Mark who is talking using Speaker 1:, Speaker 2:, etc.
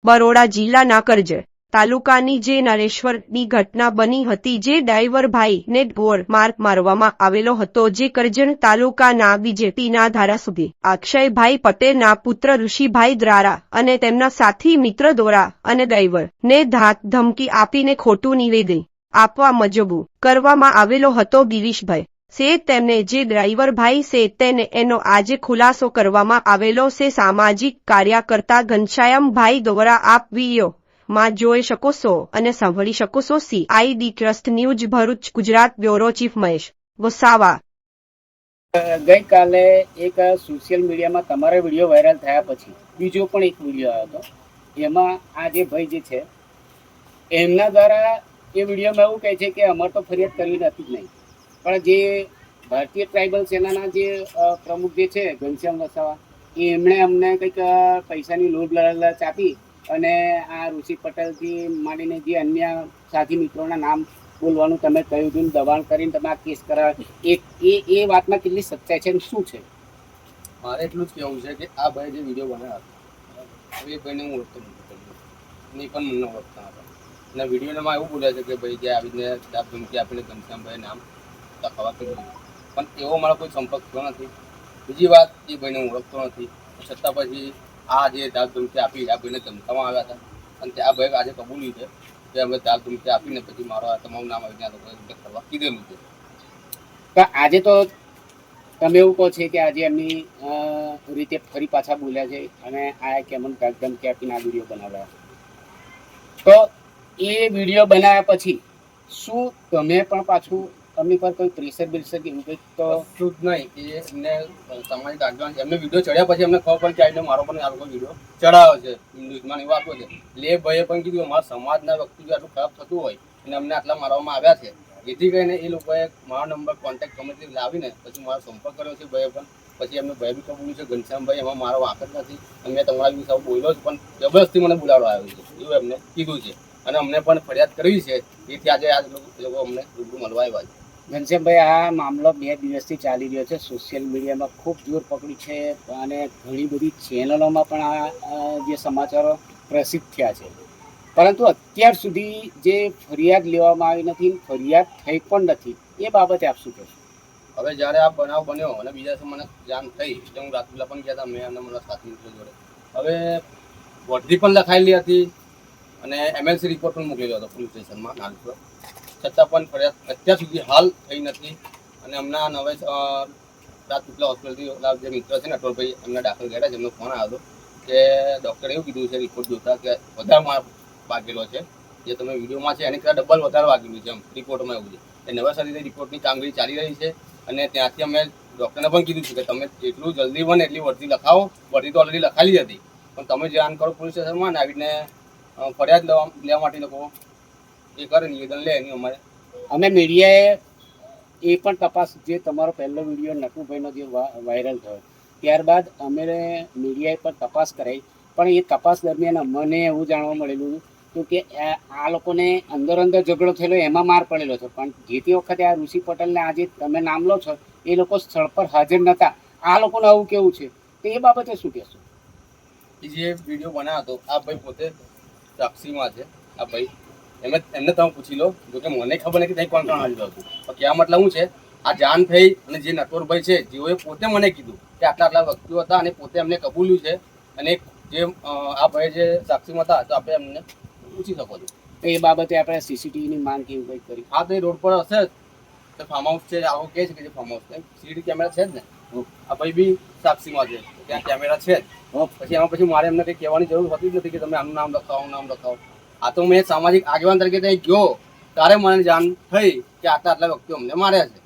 Speaker 1: બરોડા જિલ્લાના કરજણ તાલુકાની જે નરેશ્વરની ઘટના બની હતી, જે ડ્રાઈવરભાઈને ઢોર માર મારવામાં આવેલો હતો, જે કરજણ તાલુકાના બીજેપીના ધારાસભ્ય અક્ષયભાઈ પટેલના પુત્ર ઋષિભાઈ દ્વારા અને તેમના સાથી મિત્ર દ્વારા અને ડ્રાઈવરને ધાક ધમકી આપીને ખોટું નિવેદન આપવા મજબૂર કરવામાં આવેલો હતો. ગિરીશભાઈ શેઠ તેમને જે ડ્રાઈવરભાઈ છે તેને એનો આજે ખુલાસો કરવામાં આવેલો છે. સામાજિક કાર્યકર્તા ઘનશ્યામભાઈ દ્વારા આપ વિડીયો માં જોઈ શકો છો અને સાંભળી શકો છો. CID trust news Bharuch Gujarat bureau chief Mahesh Vasava.
Speaker 2: ગઈકાલે એક સોશિયલ મીડિયામાં તમારા વિડીયો વાયરલ થયા પછી બીજો પણ એક વિડીયો આવ્યો હતો. એમાં આ જે ભાઈ જે છે એમના દ્વારા એ વિડીયોમાં એવું કહે છે કે અમારે તો ફરિયાદ કરવી નથી જ નહીં, પણ જે ભારતીય ટ્રાઇબલ સેનાના જે પ્રમુખ જે છે ઘનશ્યામ વસાવા, એમણે અમને કંઈક પૈસાની લોભ લાલચ આપી અને આ ઋષિ પટેલથી માંડીને જે અન્ય સાથી મિત્રોના નામ બોલવાનું તમે કહ્યું હતું, દબાણ કરીને તમે આ કેસ કરાવ્યો, એ વાતમાં કેટલી સચ્ચાઈ છે અને શું છે?
Speaker 3: મારે એટલું જ કહેવું છે કે આ ભાઈ જે વિડીયો બનાવ્યો હતો એ ભાઈને હું ઓળખતો નથી, પણ મને ઓળખતા હતા. અને વિડીયોમાં એવું બોલે છે કે ભાઈ જે આવીને ધમકી આપીને ઘનશ્યામભાઈ નામ લખાવા કર્યું, પણ એવો મારો કોઈ સંપર્ક થયો નથી. બીજી વાત, એ ભાઈને હું ઓળખતો નથી, છતાં પછી આ જે ધાક ધમકી આપી આ ભાઈને ધમકાવવામાં આવ્યા હતા અને આ ભાઈ આજે કબૂલ્યું છે કે અમે ધાક ધમકી આપીને પછી મારો આ તમામ નામ આવીને આ લોકોએ કરવા કીધેલું છે.
Speaker 2: પણ આજે તો તમે એવું કહો છે કે આજે એમની રીતે ફરી પાછા બોલ્યા છે અને આ કેમ ધાક ધમકી આપીને આ વિડીયો બનાવ્યા, તો એ વિડીયો બનાવ્યા પછી શું તમે પણ પાછું એમની પર કોઈ પ્રેશર બેસર કે એવું કંઈક? તો
Speaker 3: શું જ નહીં કે એમને સામાજિક આગેવાન એમને વિડીયો ચડ્યા પછી અમને ખબર પડી કે આવીને મારો પણ આ લોકો વિડીયો ચડાવ્યો છે, ન્યૂઝમાં એવી વાતો છે. એટલે એ ભાઈએ પણ કીધું અમારા સમાજના વ્યક્તિ જો આટલું ખરાબ થતું હોય અને અમને આટલા મારવામાં આવ્યા છે, જેથી કરીને એ લોકોએ મારો નંબર કોન્ટેક્ટ કમિટી લાવીને પછી મારો સંપર્ક કર્યો છે. ભાઈએ પણ પછી એમને ભાઈ બી કબૂલ્યું છે ઘનશ્યામભાઈ એમાં મારો વાંક જ નથી અને મેં તમારા વિશે બોલ્યો જ, પણ જબરદસ્તી મને બોલાવવા આવ્યો છે એવું એમને કીધું છે અને અમને પણ ફરિયાદ કરવી છે. જેથી આજે આ લોકો અમને રૂબરૂ મળવા આવ્યા છે.
Speaker 2: ઘનશ્યામભાઈ, આ મામલો 2 દિવસથી ચાલી રહ્યો છે, સોશિયલ મીડિયામાં ખૂબ જોર પકડી છે અને ઘણી બધી ચેનલોમાં પણ આ જે સમાચારો પ્રસિદ્ધ થયા છે, પરંતુ અત્યાર સુધી જે ફરિયાદ લેવામાં આવી નથી, ફરિયાદ થઈ પણ નથી, એ બાબતે આપ શું કહેશો?
Speaker 3: હવે જ્યારે આ બનાવ બન્યો અને બીજા દિવસે મને જાણ થઈ એટલે હું રાત્રિલા પણ ગયા હતા મેં અને મારા સાથી મિત્રો જોડે. હવે વર્ધી પણ લખાયેલી હતી અને MLC રિપોર્ટ પણ મોકલેલો હતો પોલીસ સ્ટેશનમાં નાનપુર, છતાં પણ ફરિયાદ અત્યાર સુધી હાલ થઈ નથી. અને હમણાં નવે રાજપીપળા હોસ્પિટલથી જે મિત્ર છે ને અટોલભાઈ એમને દાખલ કર્યા છે. એમનો ફોન આવ્યો હતો કે ડૉક્ટરે એવું કીધું છે રિપોર્ટ જોતા કે વધારે માર વાગેલો છે, જે તમે વિડીયોમાં છે એની કરતાં ડબલ વધારે વાગેલું છે એમ રિપોર્ટમાં એવું છે. એ નવેસરથી રિપોર્ટની કામગીરી ચાલી રહી છે અને ત્યાંથી અમે ડૉક્ટરને પણ કીધું છે કે તમે જેટલું જલ્દી બને એટલી વર્દી લખાવો. વર્દી તો ઓલરેડી લખાવી હતી, પણ તમે જાણ કરો પોલીસ સ્ટેશનમાં ને આવીને ફરિયાદ લેવા માટે લોકો એ કરે નિવેદન લે એની અમે
Speaker 2: મીડિયાએ એ પણ તપાસ, જે તમારો પહેલો વિડીયો નટુભાઈનો જે વાયરલ થયો ત્યારબાદ અમે મીડિયાએ પણ તપાસ કરાવી, પણ એ તપાસ દરમિયાન મને એવું જાણવા મળેલું હતું કે આ લોકોને અંદર ઝઘડો થયેલો, એમાં માર પડેલો છે, પણ જે તે વખતે આ ઋષિ પટેલને આજે તમે નામ લો છો એ લોકો સ્થળ પર હાજર નહોતા. આ લોકોને આવું કેવું છે, તો એ બાબતે શું કહેશો?
Speaker 3: એ જે વિડીયો બનાવ્યો હતો આ ભાઈ પોતે સાક્ષીમાં છે. આ ભાઈ એમને તમે પૂછી લો, જોકે મને ખબર નથી કે કોણ હાજર હતું, પણ કહેવા મતલબ શું છે આ જાણ થઈ અને જે નટવરભાઈ છે જેઓએ પોતે મને કીધું કે આટલા વ્યક્તિઓ હતા અને પોતે એમને કબૂલ્યું છે અને જે આ ભાઈ જે સાક્ષીમાં હતા તો આપણે એમને પૂછી શકો છો.
Speaker 2: તો એ બાબતે આપણે CCTVની માંગ કેવું કંઈક કરી?
Speaker 3: હા, તો એ રોડ પર હશે તો ફાર્મ હાઉસ છે, આવો કહે છે કે જે ફાર્મ હાઉસ CCTV કેમેરા છે જ ને. આ ભાઈ બી સાક્ષીમાં છે, ત્યાં કેમેરા છે જ. પછી એમાં પછી મારે એમને કંઈ કહેવાની જરૂર હોતી જ નથી કે તમે આનું નામ લખાવો. આ તો મેં સામાજિક આગેવાન તરીકે ત્યાં ગયો ત્યારે મને જાણ થઈ કે આટલા વ્યક્તિઓ અમને માર્યા છે.